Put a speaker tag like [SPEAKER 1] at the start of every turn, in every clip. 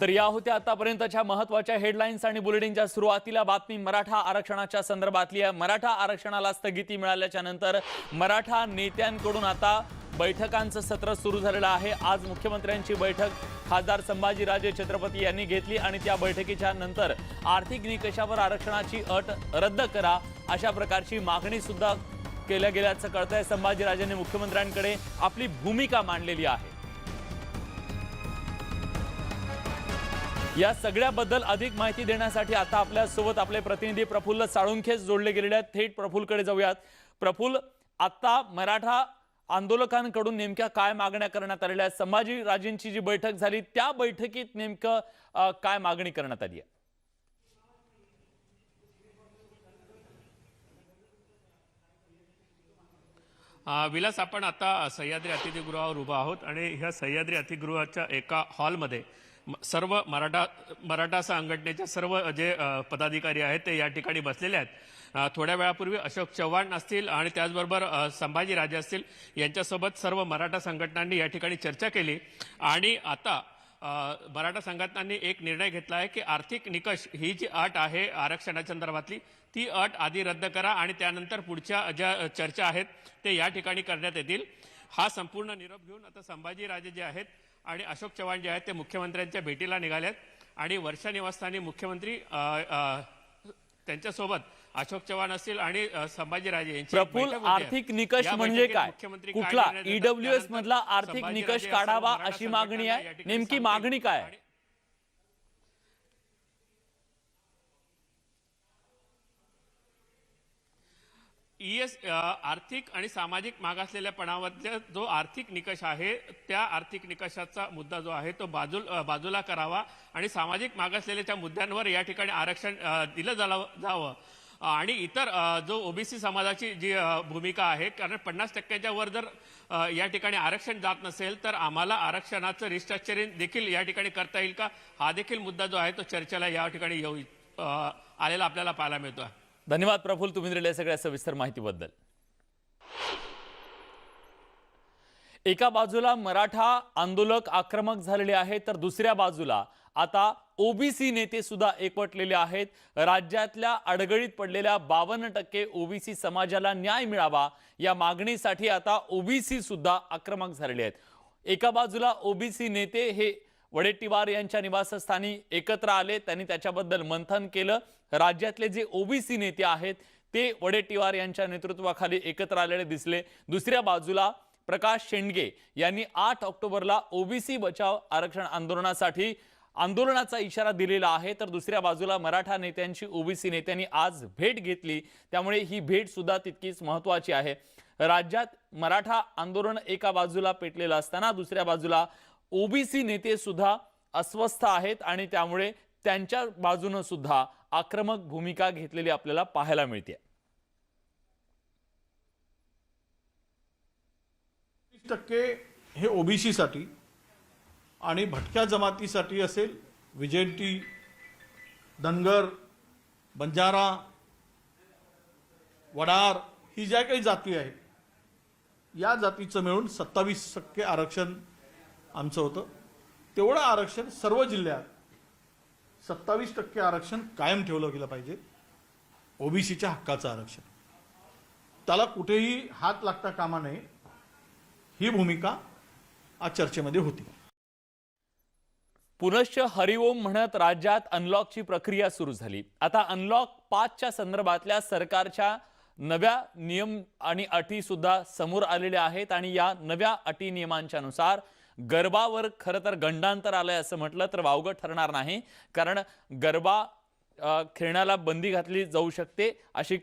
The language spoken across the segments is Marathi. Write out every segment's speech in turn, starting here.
[SPEAKER 1] तर या होत्या आतापर्यंतच्या महत्त्वाच्या हेडलाईन्स आणि बुलेटिनच्या सुरुवातीला बातमी मराठा आरक्षणाच्या संदर्भातली आहे। मराठा आरक्षणाला स्थगिती मिळाल्याच्या नंतर मराठा नेत्यांकडून आता बैठकांचं सत्र सुरू झालेलं आहे। आज मुख्यमंत्र्यांची बैठक खासदार संभाजीराजे छत्रपती यांनी घेतली आणि त्या बैठकीच्या नंतर आर्थिक निकषावर आरक्षणाची अट रद्द करा अशा प्रकारची मागणी सुद्धा केल्या गेल्याचं कळतंय। संभाजीराजेंनी मुख्यमंत्र्यांकडे आपली भूमिका मांडलेली आहे। या सगळ्याबद्दल अधिक माहिती देण्यासाठी आता आपल्या सोबत आपले प्रतिनिधी प्रफुल्ल साळुंखे जोडले गेलेले आहेत। थेट प्रफुल्लकडे जाऊयात। प्रफुल्ल, आता मराठा आंदोलकांकडून नेमक्या काय मागण्या करण्यात आलेल्या आहेत? संभाजीराजेंची जी बैठक झाली त्या बैठकीत नेमकं काय मागणी करण्यात आली आहे?
[SPEAKER 2] विलास, आपण आता सह्याद्री अतिथीगृहावर उभा आहोत आणि ह्या सह्याद्री अतिथीगृहाच्या एका हॉलमध्ये सर्व मराठा संघटनेच्या सर्व जे पदाधिकारी आहेत ते या ठिकाणी बसलेले आहेत। थोड्या वेळापूर्वी अशोक चव्हाण असतील आणि त्याचबरोबर संभाजीराजे असतील यांच्यासोबत सर्व मराठा संघटनांनी या ठिकाणी चर्चा केली आणि आता मराठा संघटनांनी एक निर्णय घेतला आहे की आर्थिक निकष ही जी अट आहे आरक्षणाच्या संदर्भातली ती अट आधी रद्द करा आणि त्यानंतर पुढच्या ज्या चर्चा आहेत ते या ठिकाणी करण्यात येतील। हा संपूर्ण निरोप घेऊन आता संभाजीराजे जे आहेत आणि अशोक चव्हाण जे आहेत ते मुख्यमंत्र्यांच्या भेटीला निघालेत आणि वर्षा निवासस्थानी मुख्यमंत्री त्यांच्यासोबत अशोक चव्हाण असतील आणि संभाजीराजे यांची
[SPEAKER 1] प्रफुल्ल, आर्थिक निकष म्हणजे काय? कुठला ईडब्ल्यूएस मधला आर्थिक निकष काढावा अशी मागणी आहे? नेमकी मागणी काय आहे?
[SPEAKER 2] आर्थिक आणि सामाजिक मागासलेल्यापणावरचा जो आर्थिक निकष आहे त्या आर्थिक निकषाचा मुद्दा जो आहे तो बाजूला करावा आणि सामाजिक मागासलेल्याच्या मुद्द्यांवर या ठिकाणी आरक्षण दिलं जावं आणि इतर जो ओबीसी समाजाची जी भूमिका आहे, कारण 50% वर जर या ठिकाणी आरक्षण जात नसेल तर आम्हाला आरक्षणाचं रिस्ट्रक्चरिंग देखील या ठिकाणी करता येईल का, हा देखील मुद्दा जो आहे तो चर्चेला या ठिकाणी येऊ आलेला आपल्याला पाहायला मिळतो आहे।
[SPEAKER 1] धन्यवाद प्रफुल्ल, तुम्ही दिलेल्या सगळ्या सविस्तर माहितीबद्दल। एका बाजूला मराठा आंदोलक आक्रमक झालेले आहेत तर दुसऱ्या बाजूला आता ओबीसी नेते सुद्धा एकवटलेले आहेत। राज्यातल्या अडगळीत पडलेल्या 52% ओबीसी समाजाला न्याय मिळावा या मागणीसाठी आता ओबीसी सुद्धा आक्रमक झालेले आहेत। एका बाजूला ओबीसी नेते हे वडेट्टीवार यांच्या निवासस्थानी एकत्र आले, त्यांनी त्याच्याबद्दल मंथन केलं। राज्यातले जे ओबीसी नेते आहेत ते वडेट्टीवार यांच्या नेतृत्वाखाली एकत्र आलेले दिसले। दुसऱ्या बाजूला प्रकाश शेंडगे यांनी 8 ऑक्टोबरला ओबीसी बचाव आरक्षण आंदोलनाचा इशारा दिलेला आहे, तर दुसऱ्या बाजूला मराठा नेत्यांची ओबीसी नेत्यांनी आज भेट घेतली, त्यामुळे ही भेट सुद्धा तितकीच महत्त्वाची आहे। राज्यात मराठा आंदोलन एका बाजूला पेटलेलं असताना दुसऱ्या बाजूला ओबीसी नेते सुद्धा अस्वस्थ आहेत आणि त्यामुळे त्यांच्या बाजूने सुद्धा आक्रमक भूमिका घेतलेली आपल्याला पाहायला मिळते।
[SPEAKER 3] 30% हे ओबीसी साठी आणि भटक्या जमातीसाठी असेल, विजेंटी, धनगर, बंजारा, वडार ही ज्या काही जाती आहेत या जातीचं मिळून 27% आरक्षण आमचं होतं। तेवढं आरक्षण सर्व जिल्ह्यात 27% आरक्षण कायम ठेवलं गेलं पाहिजे। ओबीसीच्या हक्काचं आरक्षण त्याला कुठेही हात लागता कामा नये ही भूमिका आज चर्चेमध्ये होती।
[SPEAKER 1] पुनश्च हरिओम म्हणत राज्यात अनलॉकची प्रक्रिया सुरू झाली। आता अनलॉक 5च्या संदर्भातल्या सरकारच्या नव्या नियम आणि अटी सुद्धा समोर आलेल्या आहेत आणि या नव्या अटी नियमांच्या नुसार गरबावर खरं तर गंडांतर आलंय असं म्हटलं तर वावगं ठरणार नाही, कारण गरबा खेळण्याला बंदी घातली जाऊ शकते अशी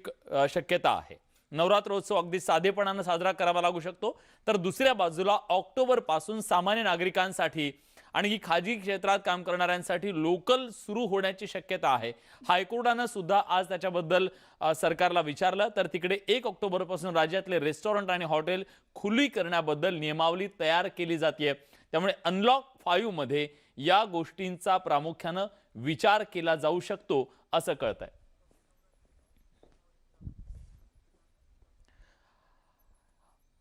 [SPEAKER 1] शक्यता आहे। नवरात्रोत्सव अगदी साधेपणाने साजरा करावा लागू शकतो, तर दुसऱ्या बाजूला ऑक्टोबर पासून सामान्य नागरिकांसाठी आणि खाजगी क्षेत्रात काम करणाऱ्यांसाठी लोकल सुरू होण्याची शक्यता आहे। हायकोर्टाने सुद्धा आज त्याच्याबद्दल सरकारला विचारलं, तर तिकडे 1 ऑक्टोबर पासून राज्यातले रेस्टॉरंट आणि हॉटेल खुली करण्याबद्दल नियमावली तयार केली जाते। त्यामुळे अनलॉक 5 मध्ये या गोष्टींचा प्रामुख्याने विचार केला जाऊ शकतो असं कळतंय।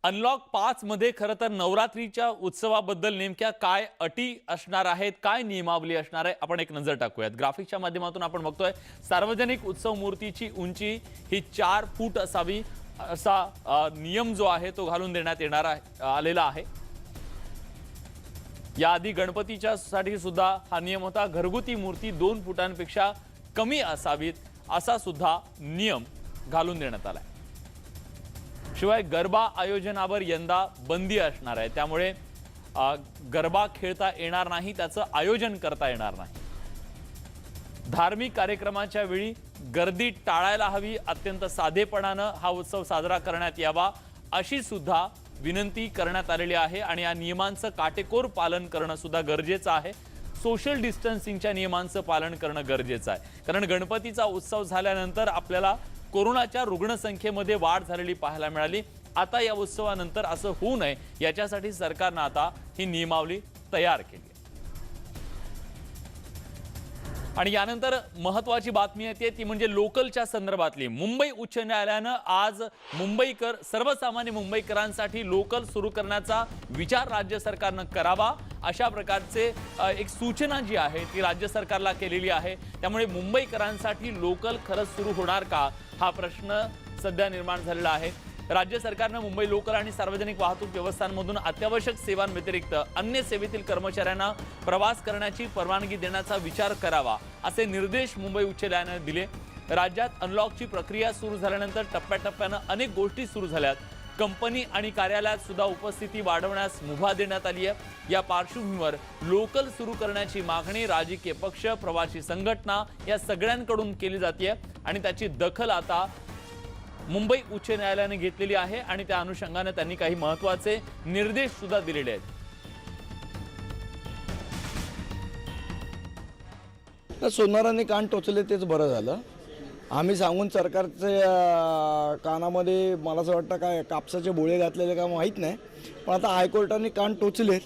[SPEAKER 1] अनलॉक 5 मध्ये खरं तर नवरात्रीच्या उत्सवाबद्दल नेमक्या काय अटी असणार आहेत, काय नियमावली असणार आहे, आपण एक नजर टाकूयात। ग्राफिक्सच्या माध्यमातून आपण बघतोय सार्वजनिक उत्सव मूर्तीची उंची ही 4 फूट असावी असा नियम जो आहे तो घालून देण्यात येणार आलेला आहे। याआधी गणपतीच्या साठी सुद्धा हा नियम होता, घरगुती मूर्ती 2 फुटांपेक्षा कमी असावीत असा सुद्धा नियम घालून देण्यात आलाय। शिवाय गरबा आयोजनावर यंदा बंदी असणार आहे, त्यामुळे गरबा खेळता येणार नाही, त्याचं आयोजन करता येणार नाही। धार्मिक कार्यक्रमाच्या वेळी गर्दी टाळायला हवी, अत्यंत साधेपणानं हा उत्सव साजरा करण्यात यावा अशी सुद्धा विनंती करण्यात आलेली आहे आणि या नियमांचं काटेकोर पालन करणं सुद्धा गरजेचं आहे। सोशल डिस्टन्सिंगच्या नियमांचं पालन करणं गरजेचं आहे, कारण गणपतीचा उत्सव झाल्यानंतर आपल्याला कोरोनाच्या रुग्णसंख्येमध्ये वाढ झालेली पाहायला मिळाली। आता या उत्सवानंतर असं होऊ नये याच्यासाठी सरकारने आता ही नियमावली तयार केली आहे। आणि यानंतर महत्त्वाची बातमी येते ती म्हणजे लोकलच्या संदर्भातली। मुंबई उच्च न्यायालयानं आज सर्वसामान्य मुंबईकरांसाठी लोकल सुरू करण्याचा विचार राज्य सरकारनं करावा अशा प्रकारचे एक सूचना जी आहे ती राज्य सरकारला केलेली आहे। त्यामुळे मुंबईकरांसाठी लोकल खरंच सुरू होणार का हा प्रश्न सध्या निर्माण झालेला आहे। राज्य सरकारने मुंबई लोकल आणि सार्वजनिक वाहतूक व्यवस्थांमधून अत्यावश्यक सेवांव्यतिरिक्त अन्य सेवेतील कर्मचाऱ्यांना प्रवास करण्याची परवानगी देण्याचा विचार करावा असे निर्देश मुंबई उच्च न्यायालयाने दिले। राज्यात अनलॉकची प्रक्रिया सुरू झाल्यानंतर टप्प्याटप्प्याने अनेक गोष्टी सुरू झाल्यात। कंपनी आणि कार्यालयात सुद्धा उपस्थिती वाढवण्यास मुभा देण्यात आली आहे। या पार्श्वभूमीवर लोकल सुरू करण्याची मागणी राजकीय पक्ष, प्रवासी संघटना या सगळ्यांकडून केली जाते आणि त्याची दखल आता मुंबई उच्च न्यायालयाने घेतलेली आहे आणि त्या अनुषंगाने त्यांनी काही महत्त्वाचे निर्देश सुद्धा दिलेले आहेत।
[SPEAKER 4] सोनाराने कान टोचले तेच बरं झालं। आम्ही सांगून सरकारच्या कानामध्ये मला असं वाटतं काय कापसाचे बोळे घातलेले का माहीत नाही, पण आता हायकोर्टाने कान टोचलेत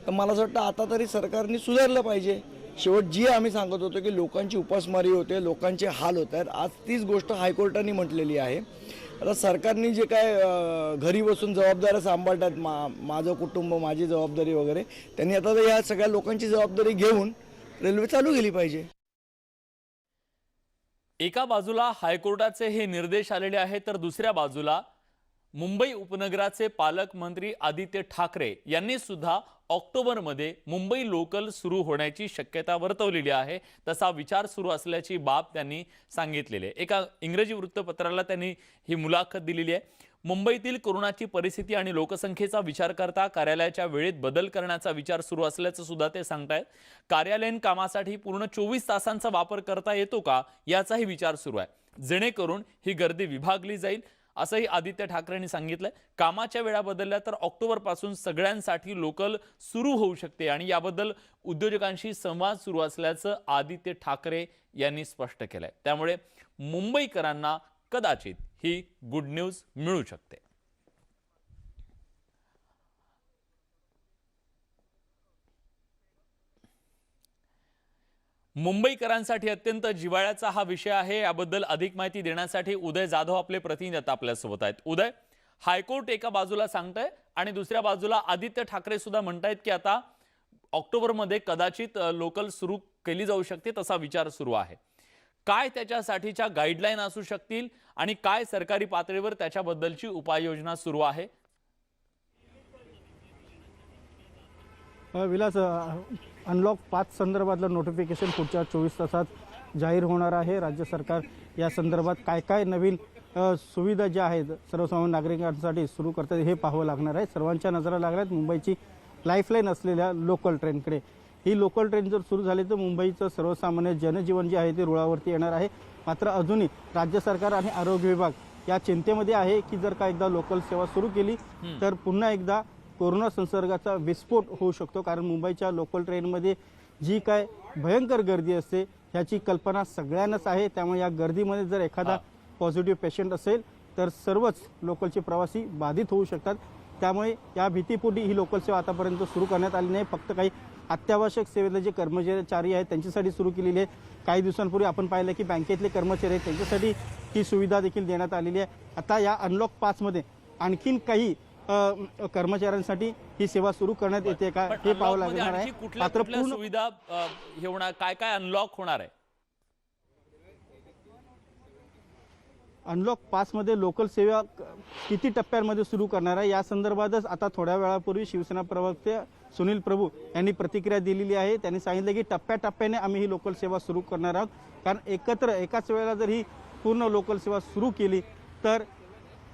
[SPEAKER 4] तर मला असं वाटतं आता तरी सरकारने सुधारलं पाहिजे। शेवट जी आम्ही सांगत होतो की लोकांची उपासमारी होते, लोकांचे हाल होत आहेत, आज तीच गोष्ट हायकोर्टाने म्हटलेली आहे। आता सरकारने जे काय घरी बसून जबाबदाऱ्या सांभाळतात, माझं कुटुंब माझी जबाबदारी वगैरे, त्यांनी आता या सगळ्या लोकांची जबाबदारी घेऊन रेल्वे चालू केली पाहिजे।
[SPEAKER 1] एका बाजूला हायकोर्टाचे हे निर्देश आलेले आहेत तर दुसऱ्या बाजूला मुंबई उपनगराचे पालकमंत्री आदित्य ठाकरे यांनी सुद्धा ऑक्टोबरमध्ये मुंबई लोकल सुरू होण्याची शक्यता वर्तवलेली आहे। तसा विचार सुरू असल्याची बाब त्यांनी सांगितलेली आहे। एका इंग्रजी वृत्तपत्राला त्यांनी ही मुलाखत दिलेली आहे। मुंबईतील कोरोनाची परिस्थिती आणि लोकसंख्येचा विचार करता कार्यालयाच्या वेळेत बदल करण्याचा विचार सुरू असल्याचं सुद्धा ते सांगतायत। कार्यालयीन कामासाठी पूर्ण 24 तासांचा वापर करता येतो का याचाही विचार सुरू आहे, जेणेकरून ही गर्दी विभागली जाईल असंही आदित्य ठाकरेंनी सांगितलंय। कामाच्या वेळा बदलल्या तर ऑक्टोबर पासून सगळ्यांसाठी लोकल सुरू होऊ शकते आणि याबद्दल उद्योजकांशी संवाद सुरू असल्याचं आदित्य ठाकरे यांनी स्पष्ट केलंय। त्यामुळे मुंबईकरांना कदाचित ही गुड न्यूज मिळू शकते। मुंबईकरांसाठी अत्यंत जिव्हाळ्याचा हा विषय आहे। याबद्दल अधिक माहिती देण्यासाठी उदय जाधव आपले प्रतिनिधी आता आपल्यासोबत आहेत। उदय, हायकोर्ट एका बाजूला सांगतंय आणि दुसऱ्या बाजूला आदित्य ठाकरे सुद्धा म्हणतायत की आता ऑक्टोबरमध्ये कदाचित लोकल सुरू केली जाऊ शकते, तसा विचार सुरू आहे। काय त्याच्यासाठीच्या गाईडलाईन असू शकतील आणि काय सरकारी पातळीवर त्याच्याबद्दलची उपाययोजना सुरू आहे?
[SPEAKER 5] विलास, अनलॉक 5 संदर्भातलं नोटिफिकेशन पुढच्या 24 तासात जाहीर होणार आहे। राज्य सरकार या संदर्भात काय काय नवीन सुविधा ज्या आहेत सर्वसामान्य नागरिकांसाठी सुरू करतात हे पाहावं लागणार आहे। सर्वांच्या नजरा लागल्यात मुंबईची लाईफलाईन असलेल्या लोकल ट्रेनकडे। ही लोकल ट्रेन जर सुरू झाली तर मुंबईचं सर्वसामान्य जनजीवन जे आहे ते रुळावरती येणार आहे। मात्र अजूनही राज्य सरकार आणि आरोग्य विभाग या चिंतेमध्ये आहे की जर का एकदा लोकल सेवा सुरू केली तर पुन्हा एकदा कोरोना संसर्गाचा विस्फोट होऊ शकतो, कारण मुंबईच्या लोकल ट्रेनमध्ये जी काय भयंकर गर्दी असते ह्याची कल्पना सगळ्यांनाच आहे। त्यामुळे या गर्दीमध्ये जर एखादा पॉझिटिव्ह पेशंट असेल तर सर्वच लोकलचे प्रवासी बाधित होऊ शकतात। त्यामुळे या भीतीपोटी ही लोकल सेवा आतापर्यंत सुरू करण्यात आली नाही। फक्त काही अत्यावश्यक सेवेतले जे कर्मचारी आहेत त्यांच्यासाठी सुरू केलेली आहे। काही दिवसांपूर्वी आपण पाहिलं की बँकेतले कर्मचारी आहेत त्यांच्यासाठी ही सुविधा देखील देण्यात आलेली आहे। आता या अनलॉक 5 मध्ये आणखीन काही कर्मचाऱ्यांसाठी ही सेवा सुरू करण्यात येते का
[SPEAKER 1] पण
[SPEAKER 5] हे पाहावं
[SPEAKER 1] unlock मध्ये
[SPEAKER 5] लागणार
[SPEAKER 1] आणखी
[SPEAKER 5] आहे.
[SPEAKER 1] कुठल्या
[SPEAKER 5] मात्र
[SPEAKER 1] कुठल्या
[SPEAKER 5] पूर्ण
[SPEAKER 1] सुविधा हे होणार, काय काय अनलॉक होणार आहे?
[SPEAKER 5] अनलॉक पासमध्ये लोकल सेवा किती टप्प्यांमध्ये सुरू करणार आहे या संदर्भातच आता थोड्या वेळापूर्वी शिवसेना प्रवक्ते सुनील प्रभू यांनी प्रतिक्रिया दिलेली आहे. त्यांनी सांगितलं की टप्प्याटप्प्याने आम्ही ही लोकल सेवा सुरू करणार आहोत, कारण एकाच वेळेला जर ही पूर्ण लोकल सेवा सुरू केली तर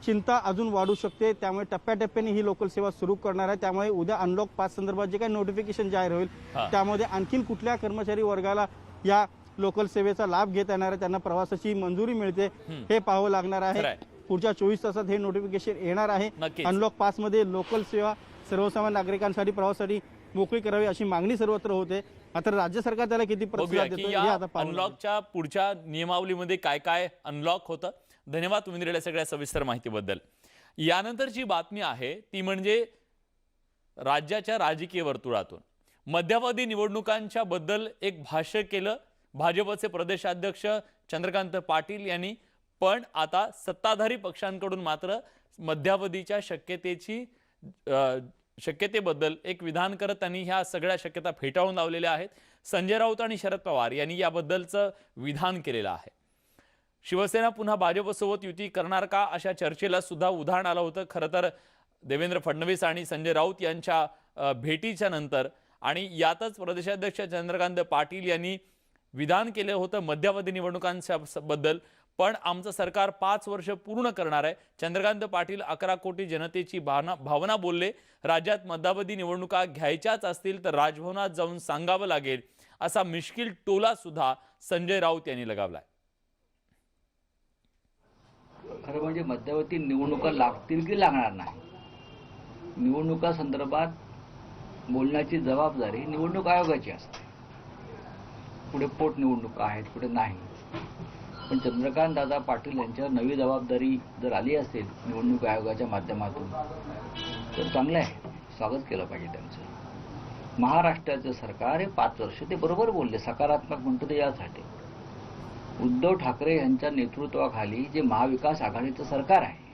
[SPEAKER 5] चिंता अजून वाढू शकते. त्यामुळे टप्प्याटप्प्याने ही लोकल सेवा सुरू करणार आहे. त्यामुळे उद्या अनलॉक 5 संदर्भात जे काही नोटिफिकेशन जाहीर होईल त्यामध्ये आणखीन कुठल्या कर्मचारी वर्गाला या लोकल सेवेचा लाभ घेता येणार आहे, त्यांना प्रवासाची मंजुरी मिळते हे पाहावं लागणार आहे. पुढच्या 24 तासात हे नोटिफिकेशन येणार आहे.
[SPEAKER 1] नक्कीच.
[SPEAKER 5] अनलॉक 5 मध्ये लोकल सेवा सर्वसामान्य नागरिकांसाठी प्रवासासाठी मोकळी करावी अशी मागणी सर्वत्र होते. मात्र राज्य सरकार त्याला किती
[SPEAKER 1] बघूया
[SPEAKER 5] प्रतिसाद
[SPEAKER 1] की
[SPEAKER 5] देतं हे
[SPEAKER 1] या
[SPEAKER 5] आता पाहू.
[SPEAKER 1] अनलॉकच्या पुढच्या नियमावलीमध्ये काय काय अनलॉक होतं. धन्यवाद तुम्ही दिलेल्या सगळ्या सविस्तर माहितीबद्दल. यानंतरची बातमी आहे ती म्हणजे राज्याच्या राजकीय वर्तुळातून मध्यावधी निवडणुकांच्या बद्दल एक भाष्य केलं भाजपचे प्रदेशाध्यक्ष चंद्रकांत पाटील यांनी. पण आता सत्ताधारी पक्षांकडून मात्र मध्यावधीच्या शक्यतेबद्दल एक विधान करत त्यांनी ह्या सगळ्या शक्यता फेटाळून लावलेल्या आहेत. संजय राऊत आणि शरद पवार यांनी याबद्दलचं विधान केलेलं आहे. शिवसेना पुन्हा भाजपसोबत युती करणार का अशा चर्चेला सुद्धा उधाण आलं होतं. खरं तर देवेंद्र फडणवीस आणि संजय राऊत यांच्या भेटीच्या नंतर आणि यातच प्रदेशाध्यक्ष चंद्रकांत पाटील यांनी विधान केलं होतं मध्यावधी निवडणुकांबद्दल. पण आमचं सरकार 5 वर्ष पूर्ण करणार आहे. चंद्रकांत पाटील 11 कोटी जनतेची भावना बोलले. राज्यात मध्यावधी निवडणुका घ्यायच्याच असतील तर राजभवनात जाऊन सांगावं लागेल असा मिश्किल टोला सुद्धा संजय राऊत यांनी लगावलाय.
[SPEAKER 6] खरं म्हणजे मध्यावधी निवडणुका लागतील की लागणार नाही, निवडणुका संदर्भात बोलण्याची जबाबदारी निवडणूक आयोगाची असते. पुढे पोटनिवडणुका आहेत, पुढे नाही. पण चंद्रकांत दादा पाटील यांच्यावर नवी जबाबदारी जर आली असेल निवडणूक आयोगाच्या माध्यमातून तर चांगलं आहे, स्वागत केलं पाहिजे त्यांचं. महाराष्ट्राचं सरकार हे 5 वर्ष ते बरोबर बोलले, सकारात्मक म्हणतो ते यासाठी उद्धव ठाकरे यांच्या नेतृत्वाखाली जे महाविकास आघाडीचं सरकार आहे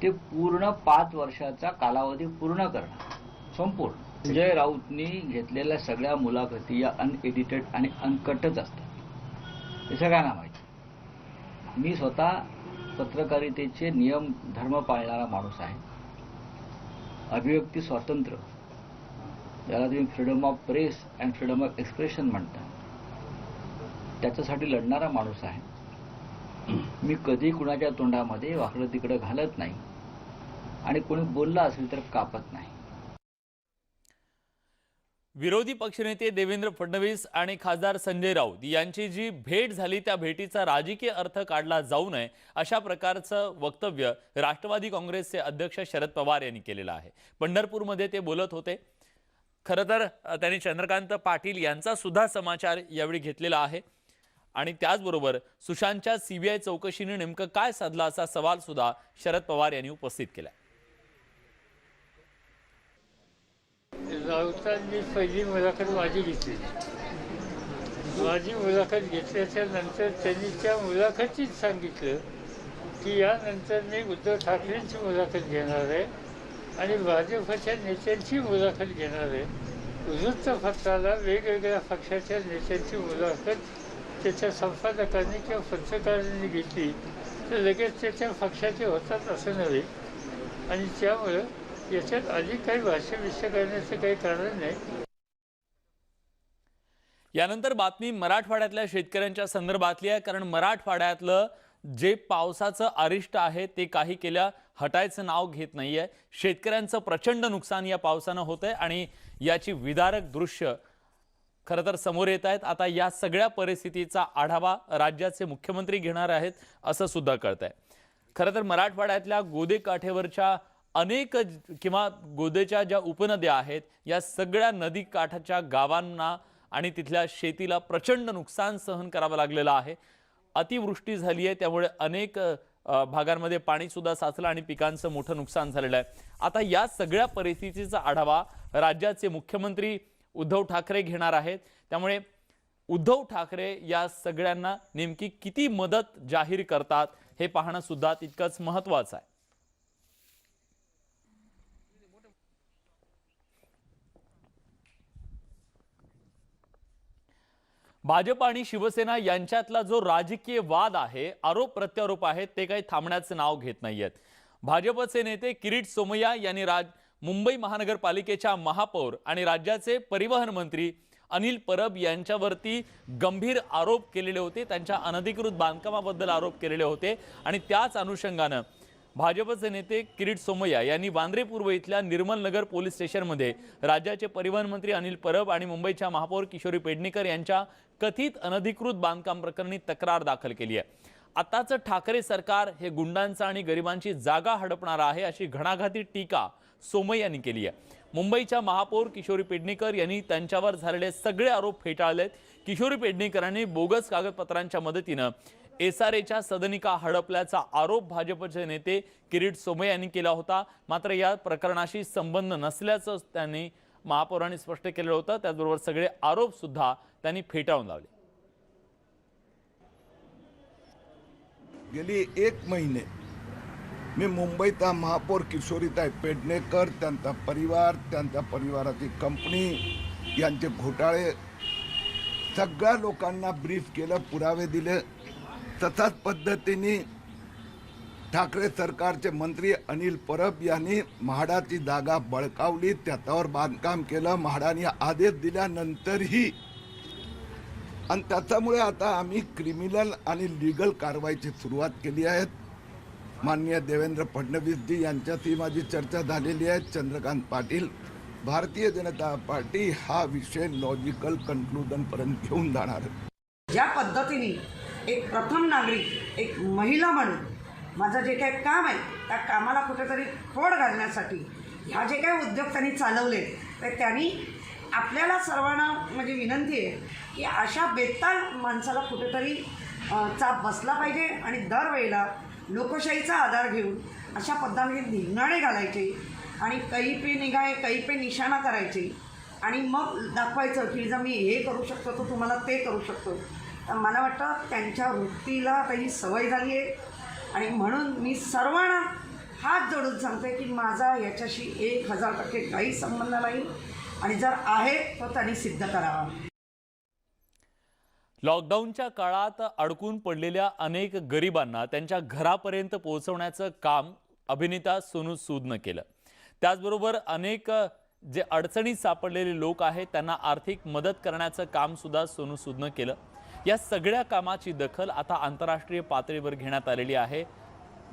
[SPEAKER 6] ते पूर्ण 5 वर्षाचा कालावधी पूर्ण करणं संपूर्ण. संजय राऊतनी घेतलेल्या सगळ्या मुलाखती या अनएडिटेड आणि अनकटच असतात, हे सगळ्यांना माहिती. मी स्वतः पत्रकारितेचे नियम धर्म पाळणारा माणूस आहे. अभिव्यक्ती स्वातंत्र्य, ज्याला तुम्ही freedom of press and freedom of expression म्हणता, त्याच्यासाठी लढणारा माणूस आहे. मी कधी कुणाच्या तोंडामध्ये वाकडं तिकडं घालत नाही आणि कोणी बोलला असेल तर कापत नाही.
[SPEAKER 1] विरोधी पक्षनेते देवेंद्र फडणवीस आणि खासदार संजय राऊत यांची जी भेट झाली त्या भेटीचा राजकीय अर्थ काढला जाऊ नये अशा प्रकारचं वक्तव्य राष्ट्रवादी काँग्रेसचे अध्यक्ष शरद पवार यांनी केलेलं आहे. पंढरपूरमध्ये ते बोलत होते. खरं तर त्यांनी चंद्रकांत पाटील यांचा सुद्धा समाचार यावेळी घेतलेला आहे आणि त्याचबरोबर सुशांतच्या सीबीआय चौकशीने नेमकं काय साधलं असा सवाल सुद्धा शरद पवार यांनी उपस्थित केला.
[SPEAKER 7] राऊतांनी पहिली मुलाखत माझी घेतली. माझी मुलाखत घेतल्याच्या नंतर त्यांनी त्या मुलाखतीत सांगितलं की यानंतर मी उद्धव ठाकरेंची मुलाखत घेणार आहे आणि भाजपच्या नेत्यांची मुलाखत घेणार आहे. वृत्तपत्राला वेगवेगळ्या पक्षाच्या नेत्यांची मुलाखत त्याच्या संपादकांनी किंवा पत्रकारांनी घेतली तर लगेच त्याच्या पक्षाचे होतात असं नव्हे आणि त्यामुळं याच्यात अधिक काही भाष्य करण्याचं काही कारण नाही.
[SPEAKER 1] यानंतर बातमी मराठवाड्यातल्या शेतकऱ्यांच्या संदर्भातली आहे. कारण मराठवाड्यातलं जे पावसाचं अरिष्ट आहे ते काही केल्या हटायचं नाव घेत नाहीये. शेतकऱ्यांचं प्रचंड नुकसान या पावसानं होतंय आणि याची विदारक दृश्य खरं तर समोर येत आहेत. आता या सगळ्या परिस्थितीचा आढावा राज्याचे मुख्यमंत्री घेणार आहेत असं सुद्धा कळतंय. खरं तर मराठवाड्यातल्या गोदे काठेवरच्या अनेक किंवा गोदेच्या ज्या उपनद्या आहेत या सगळ्या नदी काठाच्या गावांना आणि तिथल्या शेतीला प्रचंड नुकसान सहन करावं लागलेलं आहे. अतिवृष्टी झाली आहे त्यामुळे अनेक भागांमध्ये पाणी सुद्धा साचलं आणि पिकांचं मोठं नुकसान झालेलं आहे. आता या सगळ्या परिस्थितीचा आढावा राज्याचे मुख्यमंत्री उद्धव ठाकरे घेणार आहेत. त्यामुळे उद्धव ठाकरे या सगळ्यांना नेमकी किती मदत जाहीर करतात हे पाहणं सुद्धा तितकंच महत्त्वाचं आहे. भाजप आणि शिवसेना यांच्यातला जो राजकीय वाद आहे, आरोप प्रत्यारोप आहेत, ते काही थांबण्याचं नाव घेत नाहीयेत. भाजपचे नेते किरीट सोमय्या यांनी मुंबई महानगरपालिकेच्या महापौर आणि राज्याचे परिवहन मंत्री अनिल परब यांच्यावरती गंभीर आरोप केलेले होते. त्यांच्या अनधिकृत बांधकामाबद्दल आरोप केलेले होते आणि त्याच अनुषंगाने भाजपचे नेते किरीट सोमय्या यांनी वांद्रे पूर्व इथल्या निर्मल नगर पोलीस स्टेशनमध्ये राज्याचे परिवहन मंत्री अनिल परब आणि मुंबईच्या महापौर किशोरी पेडणेकर यांच्या कथित अनधिकृत बांधकाम प्रकरणी तक्रार दाखल केली आहे. आताचं ठाकरे सरकार हे गुंडांचा आणि गरिबांची जागा हडपणार आहे, अशी घणाघाती टीका सोमय्या यांनी केली आहे. मुंबईच्या महापौर किशोरी पेडणेकर यांनी त्यांच्यावर झालेले सगळे आरोप फेटाळलेत. किशोरी पेडणेकरांनी बोगस कागदपत्रांच्या मदतीने एसआरएच्या सदनिका हडपल्याचा आरोप भाजपचे नेते किरीट सोमय्या यांनी केला होता. मात्र या प्रकरणाशी संबंध नसल्याचं त्यांनी महापौरांनी स्पष्ट केलं होतं. त्याचबरोबर सगळे आरोप सुद्धा त्यांनी फेटाळून लावले.
[SPEAKER 8] गेली 1 महिने मी मुंबईचा महापौर किशोरीताई पेडणेकर, त्यांचा परिवार, त्यांच्या परिवाराची कंपनी यांचे घोटाळे सगळ्या लोकांना ब्रीफ केलं, पुरावे दिले. तशाच पद्धतीने ठाकरे सरकारचे मंत्री अनिल परब यांनी म्हाडाची जागा बळकावली, त्याच्यावर बांधकाम केलं. म्हाडाने आदेश दिल्यानंतरही आणि त्याच्यामुळे आता आम्ही क्रिमिनल आणि लीगल कारवाईची सुरुवात केली आहे. माननीय देवेंद्र फडणवीसजी यांच्याशी माझी चर्चा झालेली आहे. चंद्रकांत पाटील, भारतीय जनता पार्टी हा विषय लॉजिकल कन्क्लुजनपर्यंत घेऊन जाणार आहे.
[SPEAKER 9] ज्या पद्धतीने एक प्रथम नागरिक, एक महिला म्हणून माझं जे काही काम आहे त्या कामाला कुठेतरी खोड घालण्यासाठी ह्या जे काही उद्योग त्यांनी चालवले, तर त्यांनी आपल्याला सर्वांना म्हणजे विनंती आहे की अशा बेताल माणसाला कुठेतरी चाप बसला पाहिजे आणि दरवेळेला लोकशाहीचा आधार घेऊन अशा पद्धतीने धिंगाणे घालायचे आणि कहीं पे निगाहे कहीं पे निशाणा करायचे आणि मग दाखवायचं की जर मी हे करू शकतो तर तुम्हाला ते करू शकतो. तर मला वाटतं त्यांच्या वृत्तीला काही सवय झाली आहे आणि म्हणून मी सर्वांना हात जोडून सांगते की माझा याच्याशी 1000% काही संबंध नाही आणि जर आहे तर त्यांनी सिद्ध करावा.
[SPEAKER 1] लॉकडाऊनच्या काळात अडकून पडलेल्या अनेक गरिबांना त्यांच्या घरापर्यंत पोहोचवण्याचं काम अभिनेता सोनू सूदनं केलं. त्याचबरोबर अनेक जे अडचणीत सापडलेले लोक आहेत त्यांना आर्थिक मदत करण्याचं काम सुद्धा सोनू सूदनं केलं. या सगळ्या कामाची दखल आता आंतरराष्ट्रीय पातळीवर घेण्यात आलेली आहे.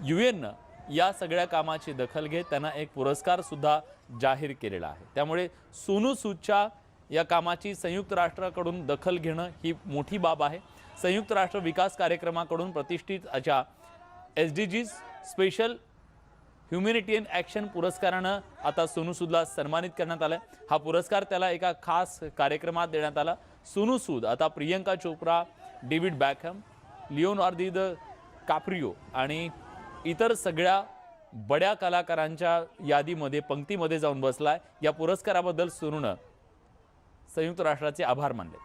[SPEAKER 1] UN या सगळ्या कामाची दखल घेत त्यांना एक पुरस्कार सुद्धा जाहीर केलेला आहे. त्यामुळे सोनू सूदच्या या कामाची संयुक्त राष्ट्राकडून दखल घेणं ही मोठी बाब आहे. संयुक्त राष्ट्र विकास कार्यक्रमाकडून प्रतिष्ठित अशा SDGs स्पेशल ह्युमॅनिटेरियन ॲक्शन पुरस्कारानं आता सोनू सूदला सन्मानित करण्यात आलं. हा पुरस्कार त्याला एका खास कार्यक्रमात देण्यात आला. सोनू सूद आता प्रियंका चोप्रा, डेव्हिड बॅकहम, लिओनार्दो काप्रियो आणि इतर सगळ्या बड्या कलाकारांच्या यादीमध्ये पंक्तीमध्ये जाऊन बसलाय. या पुरस्काराबद्दल सोनूनं संयुक्त राष्ट्राचे आभार मानले.